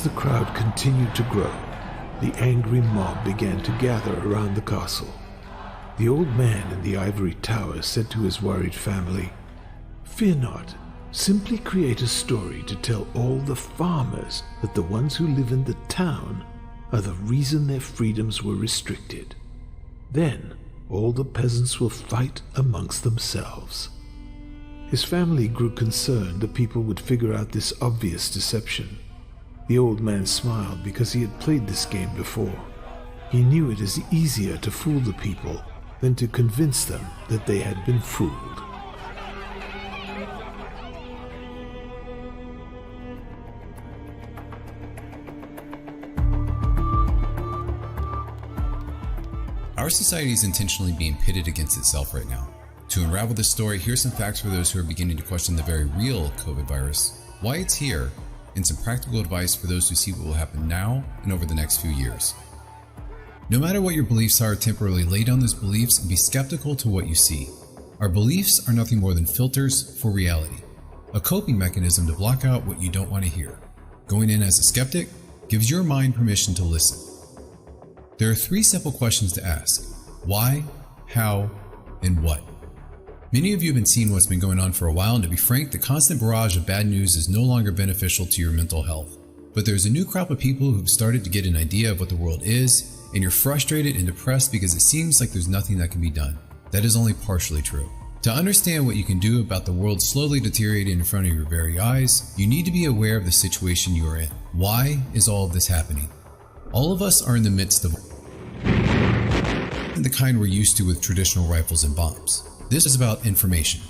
the crowd continued to grow, the angry mob began to gather around the castle. The old man in the ivory tower said to his worried family, "Fear not. Simply create a story to tell all the farmers that the ones who live in the town are the reason their freedoms were restricted. Then all the peasants will fight amongst themselves." His family grew concerned that people would figure out this obvious deception. The old man smiled because he had played this game before. He knew it is easier to fool the people than to convince them that they had been fooled. Our society is intentionally being pitted against itself right now. To unravel this story, here's some facts for those who are beginning to question the very real COVID virus, why it's here, and some practical advice for those who see what will happen now and over the next few years. No matter what your beliefs are, temporarily lay down those beliefs and be skeptical to what you see. Our beliefs are nothing more than filters for reality, a coping mechanism to block out what you don't want to hear. Going in as a skeptic gives your mind permission to listen. There are 3 simple questions to ask: why, how, and what. Many of you have been seeing what's been going on for a while, and to be frank, the constant barrage of bad news is no longer beneficial to your mental health. But there's a new crop of people who've started to get an idea of what the world is, and you're frustrated and depressed because it seems like there's nothing that can be done. That is only partially true. To understand what you can do about the world slowly deteriorating in front of your very eyes, you need to be aware of the situation you are in. Why is all of this happening? All of us are in the midst of the kind we're used to with traditional rifles and bombs. This is about information.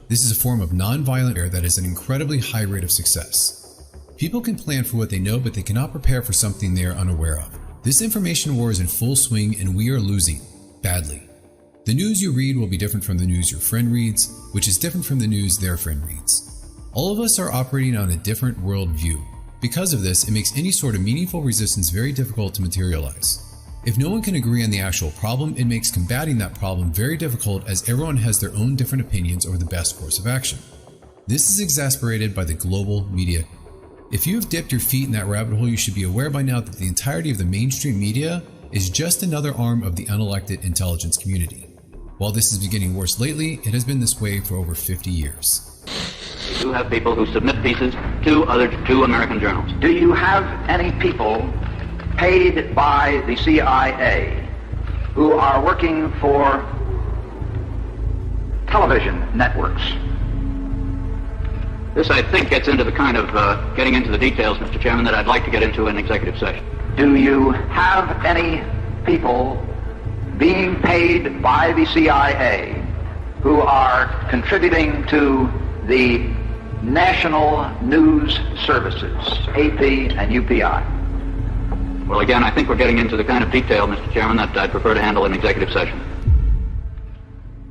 This is a form of non-violent warfare that has an incredibly high rate of success. People can plan for what they know, but they cannot prepare for something they are unaware of. This information war is in full swing, and we are losing badly. The news you read will be different from the news your friend reads, which is different from the news their friend reads. All of us are operating on a different world view. Because of this, it makes any sort of meaningful resistance very difficult to materialize. If no one can agree on the actual problem, it makes combating that problem very difficult, as everyone has their own different opinions over the best course of action. This is exacerbated by the global media. If you have dipped your feet in that rabbit hole, you should be aware by now that the entirety of the mainstream media is just another arm of the unelected intelligence community. While this is getting worse lately, it has been this way for over 50 years. We do have people who submit pieces to American journals. Do you have any people paid by the CIA who are working for television networks? This, I think, gets into the kind of getting into the details, Mr. Chairman, that I'd like to get into in executive session. Do you have any people being paid by the CIA who are contributing to the national news services, AP and UPI? Well, again, I think we're getting into the kind of detail, Mr. Chairman, that I'd prefer to handle in executive session.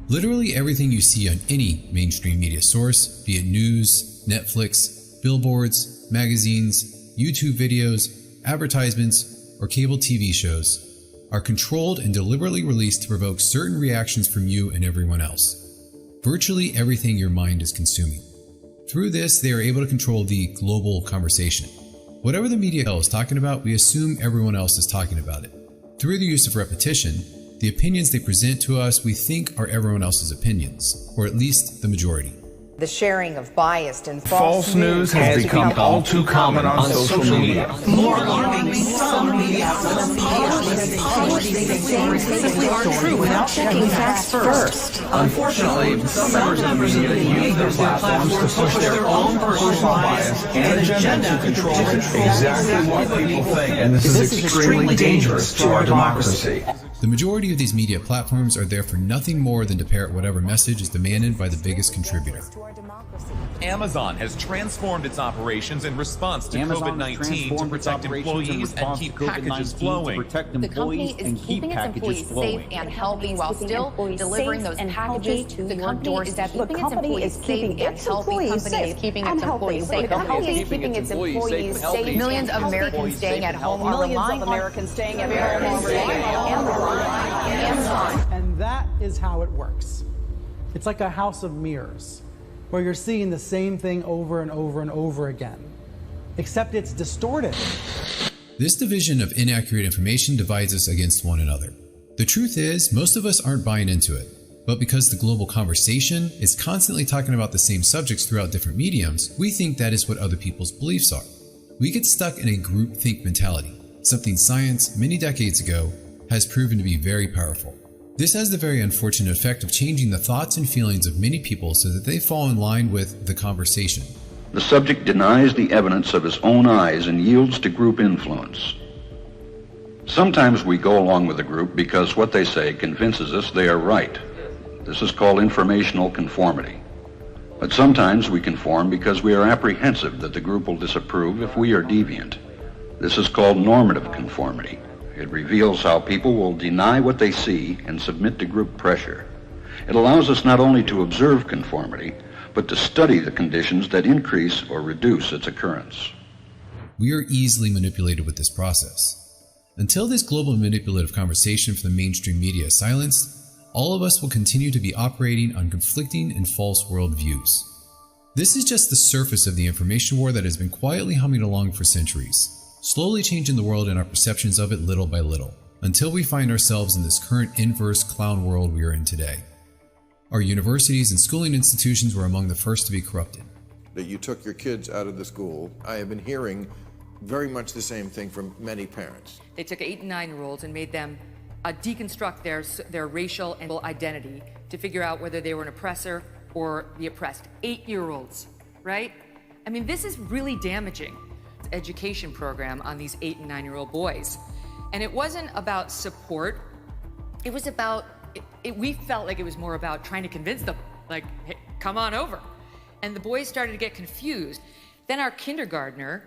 Literally everything you see on any mainstream media source, be it news, Netflix, billboards, magazines, YouTube videos, advertisements, or cable TV shows, are controlled and deliberately released to provoke certain reactions from you and everyone else. Virtually everything your mind is consuming. Through this, they are able to control the global conversation. Whatever the media is talking about, we assume everyone else is talking about it. Through the use of repetition, the opinions they present to us we think are everyone else's opinions, or at least the majority. The sharing of biased and false news has become all too common on social media. More alarmingly, some media publish these same things are true without checking facts first. Unfortunately, some members of the media use their platforms to push their own personal bias and agenda to control exactly what people think, and this is extremely dangerous to our democracy. The majority of these media platforms are there for nothing more than to parrot whatever message is demanded by the biggest contributor. Amazon has transformed its operations in response to COVID-19 to protect employees and keep packages flowing. The company is keeping its employees safe and healthy while still delivering those packages to the company. Is keeping its employees safe and healthy. Company is keeping its employees safe and healthy. Keeping its employees safe. Millions of Americans staying at home are relying on Americans staying at home. Amazon. And that is how it works. It's like a house of mirrors, where you're seeing the same thing over and over and over again, except it's distorted. This division of inaccurate information divides us against one another. The truth is, most of us aren't buying into it, but because the global conversation is constantly talking about the same subjects throughout different mediums, we think that is what other people's beliefs are. We get stuck in a groupthink mentality, something science many decades ago has proven to be very powerful. This has the very unfortunate effect of changing the thoughts and feelings of many people so that they fall in line with the conversation. The subject denies the evidence of his own eyes and yields to group influence. Sometimes we go along with the group because what they say convinces us they are right. This is called informational conformity. But sometimes we conform because we are apprehensive that the group will disapprove if we are deviant. This is called normative conformity. It reveals how people will deny what they see and submit to group pressure. It allows us not only to observe conformity, but to study the conditions that increase or reduce its occurrence. We are easily manipulated with this process. Until this global manipulative conversation from the mainstream media is silenced, all of us will continue to be operating on conflicting and false worldviews. This is just the surface of the information war that has been quietly humming along for centuries, slowly changing the world and our perceptions of it little by little, until we find ourselves in this current inverse clown world we are in today. Our universities and schooling institutions were among the first to be corrupted. That you took your kids out of the school. I have been hearing very much the same thing from many parents. They took 8 and 9-year-olds and made them deconstruct their racial and identity to figure out whether they were an oppressor or the oppressed. 8-year-olds, right? I mean, this is really damaging. Education program on these 8 and 9-year-old boys. And it wasn't about support. It was about, we felt like it was more about trying to convince them, like, hey, come on over. And the boys started to get confused. Then our kindergartner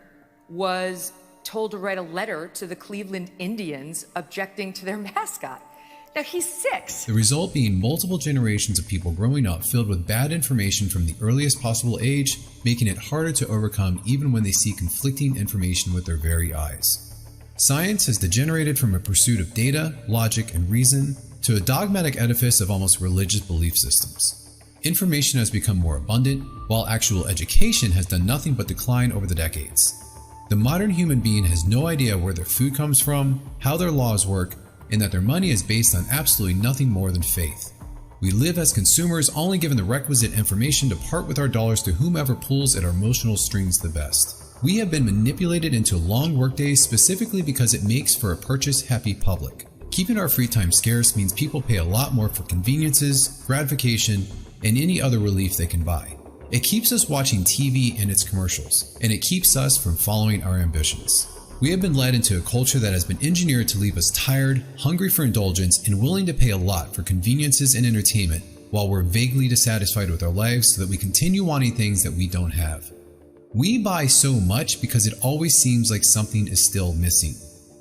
was told to write a letter to the Cleveland Indians objecting to their mascot. Now, he's 6. The result being multiple generations of people growing up filled with bad information from the earliest possible age, making it harder to overcome even when they see conflicting information with their very eyes. Science has degenerated from a pursuit of data, logic, and reason to a dogmatic edifice of almost religious belief systems. Information has become more abundant, while actual education has done nothing but decline over the decades. The modern human being has no idea where their food comes from, how their laws work, and that their money is based on absolutely nothing more than faith. We live as consumers only given the requisite information to part with our dollars to whomever pulls at our emotional strings the best. We have been manipulated into long workdays specifically because it makes for a purchase-happy public. Keeping our free time scarce means people pay a lot more for conveniences, gratification, and any other relief they can buy. It keeps us watching TV and its commercials, and it keeps us from following our ambitions. We have been led into a culture that has been engineered to leave us tired, hungry for indulgence, and willing to pay a lot for conveniences and entertainment while we're vaguely dissatisfied with our lives so that we continue wanting things that we don't have. We buy so much because it always seems like something is still missing.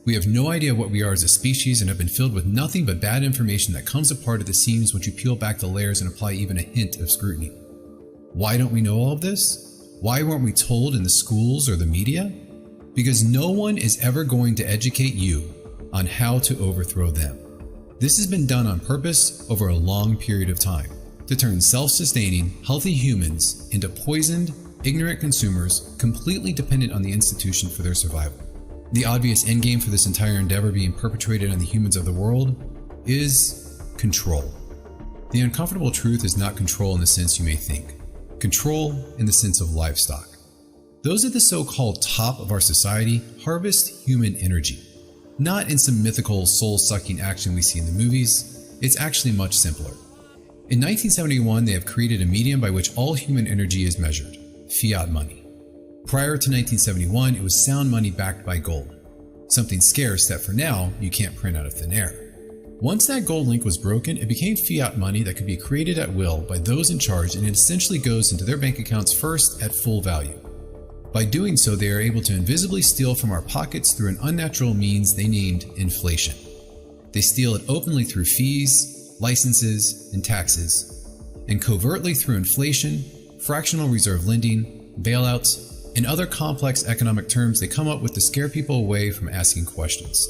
We have no idea what we are as a species and have been filled with nothing but bad information that comes apart at the seams once you peel back the layers and apply even a hint of scrutiny. Why don't we know all of this? Why weren't we told in the schools or the media? Because no one is ever going to educate you on how to overthrow them. This has been done on purpose over a long period of time to turn self-sustaining, healthy humans into poisoned, ignorant consumers completely dependent on the institution for their survival. The obvious endgame for this entire endeavor being perpetrated on the humans of the world is control. The uncomfortable truth is not control in the sense you may think. Control in the sense of livestock. Those at the so-called top of our society harvest human energy. Not in some mythical soul-sucking action we see in the movies, it's actually much simpler. In 1971, they have created a medium by which all human energy is measured, fiat money. Prior to 1971, it was sound money backed by gold, something scarce that for now you can't print out of thin air. Once that gold link was broken, it became fiat money that could be created at will by those in charge, and it essentially goes into their bank accounts first at full value. By doing so, they are able to invisibly steal from our pockets through an unnatural means they named inflation. They steal it openly through fees, licenses, and taxes, and covertly through inflation, fractional reserve lending, bailouts, and other complex economic terms they come up with to scare people away from asking questions.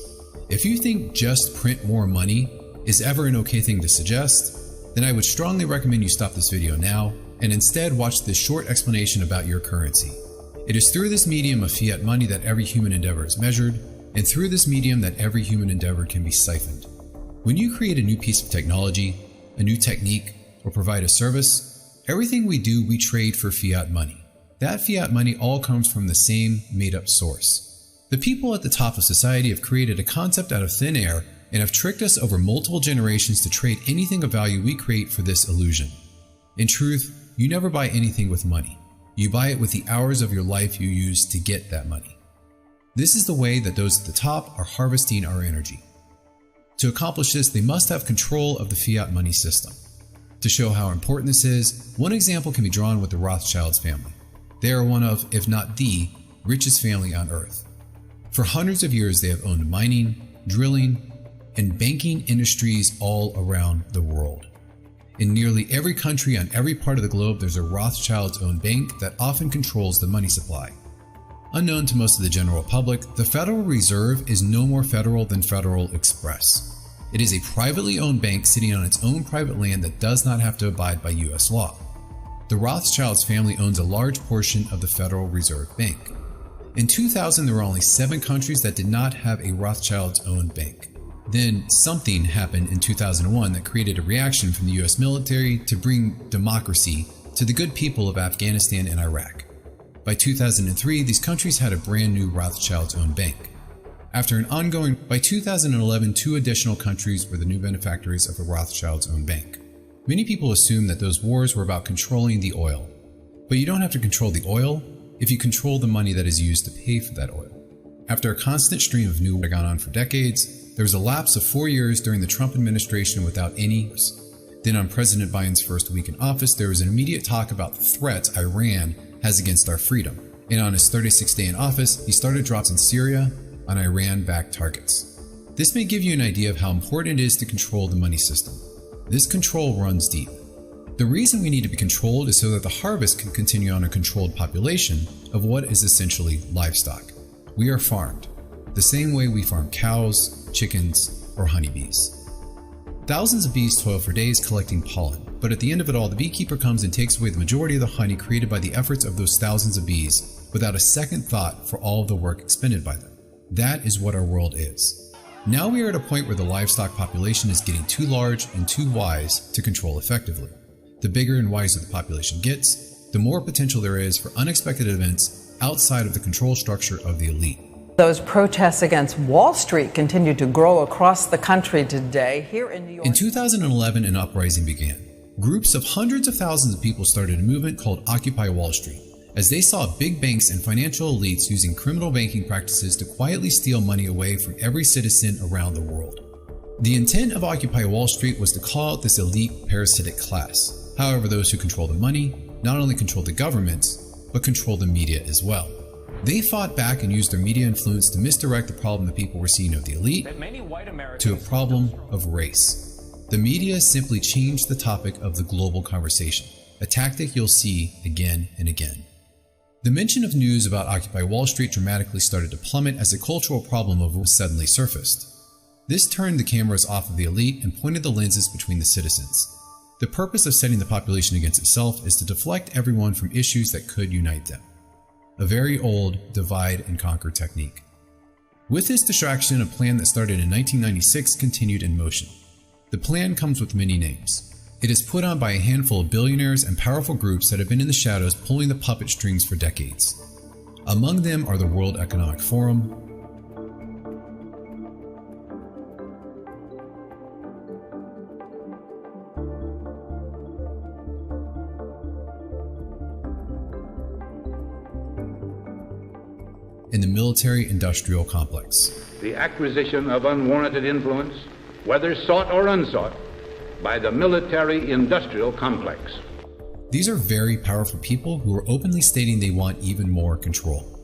If you think just print more money is ever an okay thing to suggest, then I would strongly recommend you stop this video now and instead watch this short explanation about your currency. It is through this medium of fiat money that every human endeavor is measured, and through this medium that every human endeavor can be siphoned. When you create a new piece of technology, a new technique, or provide a service, everything we do we trade for fiat money. That fiat money all comes from the same made-up source. The people at the top of society have created a concept out of thin air and have tricked us over multiple generations to trade anything of value we create for this illusion. In truth, you never buy anything with money. You buy it with the hours of your life you use to get that money. This is the way that those at the top are harvesting our energy. To accomplish this, they must have control of the fiat money system. To show how important this is, one example can be drawn with the Rothschilds family. They are one of, if not the, richest family on earth. For hundreds of years, they have owned mining, drilling, and banking industries all around the world. In nearly every country on every part of the globe, there's a Rothschilds-owned bank that often controls the money supply. Unknown to most of the general public, the Federal Reserve is no more federal than Federal Express. It is a privately owned bank sitting on its own private land that does not have to abide by U.S. law. The Rothschilds family owns a large portion of the Federal Reserve Bank. In 2000, there were only 7 countries that did not have a Rothschilds-owned bank. Then something happened in 2001 that created a reaction from the US military to bring democracy to the good people of Afghanistan and Iraq. By 2003, these countries had a brand new Rothschilds-owned bank. By 2011, 2 additional countries were the new benefactors of a Rothschilds-owned bank. Many people assume that those wars were about controlling the oil. But you don't have to control the oil if you control the money that is used to pay for that oil. After a constant stream of new war gone on for decades, there was a lapse of 4 years during the Trump administration without any news. Then on President Biden's first week in office, there was an immediate talk about the threats Iran has against our freedom. And on his 36th day in office, he started drops in Syria on Iran-backed targets. This may give you an idea of how important it is to control the money system. This control runs deep. The reason we need to be controlled is so that the harvest can continue on a controlled population of what is essentially livestock. We are farmed, the same way we farm cows, chickens, or honeybees. Thousands of bees toil for days collecting pollen, but at the end of it all, the beekeeper comes and takes away the majority of the honey created by the efforts of those thousands of bees without a second thought for all of the work expended by them. That is what our world is. Now we are at a point where the livestock population is getting too large and too wise to control effectively. The bigger and wiser the population gets, the more potential there is for unexpected events outside of the control structure of the elite. Those protests against Wall Street continue to grow across the country today. Here in New York. In 2011, an uprising began. Groups of hundreds of thousands of people started a movement called Occupy Wall Street, as they saw big banks and financial elites using criminal banking practices to quietly steal money away from every citizen around the world. The intent of Occupy Wall Street was to call out this elite parasitic class. However, those who control the money not only control the governments, but control the media as well. They fought back and used their media influence to misdirect the problem that people were seeing of the elite to a problem of race. The media simply changed the topic of the global conversation, a tactic you'll see again and again. The mention of news about Occupy Wall Street dramatically started to plummet as a cultural problem suddenly surfaced. This turned the cameras off of the elite and pointed the lenses between the citizens. The purpose of setting the population against itself is to deflect everyone from issues that could unite them. A very old divide and conquer technique. With this distraction, a plan that started in 1996 continued in motion. The plan comes with many names. It is put on by a handful of billionaires and powerful groups that have been in the shadows pulling the puppet strings for decades. Among them are the World Economic Forum, in the military-industrial complex. The acquisition of unwarranted influence, whether sought or unsought, by the military-industrial complex. These are very powerful people who are openly stating they want even more control.